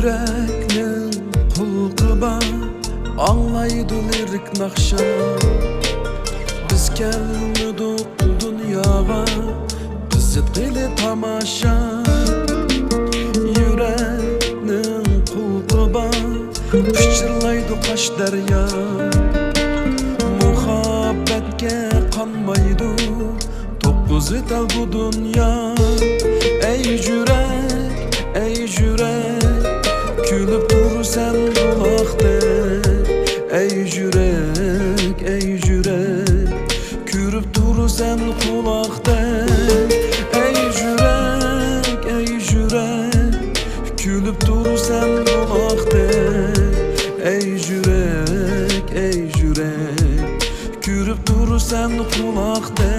Yüreknin kulqıba anlaydı lirik nakşa. Biz kelmedik dünyaya qiziqli tamaşa. Yüreknin kulqıba pichirlaydı qash daryo. Muhabbetke qanmaydı to'qqiz etal bu dünya. Ey yürek, ey yürek, külüp dursan bulaqda. Ey yürek, ey yürek, külüp dursan qulaqda. Ey yürek, ey yürek, külüp dursan bulaqda. Ey yürek, ey yürek, külüp dursan qulaqda.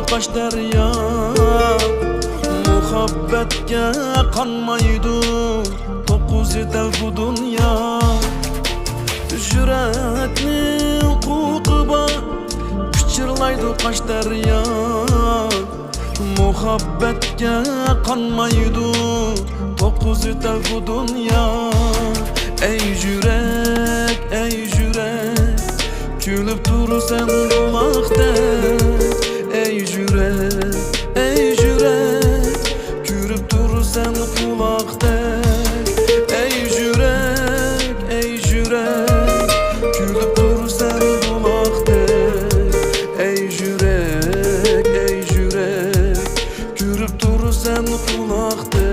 Qash daryo muhabbetke qanmaydı to'qqiz etal bu dünya. Yürekning qulqıba pichirlaydi qash daryo. Muhabbetke qanmaydı to'qqiz etal bu dünya. Ey yürek, ey yürek, külüp dursan bulaqda. Ey yürek, ey yürek, külüp dursan qulaqda. Ey yürek, ey yürek, külüp dursan qulaqda. Ey yürek, ey yürek, külüp dursan qulaqda.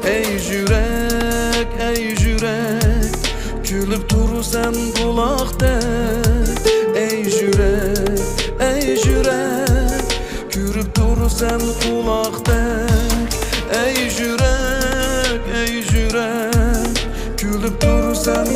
Ey yürek, ey yürek, külüp dursan qulaqda. Ey yürek, ey yürek, külüp dursan qulaqda. Ey yürek, ey yürek, külüp dursan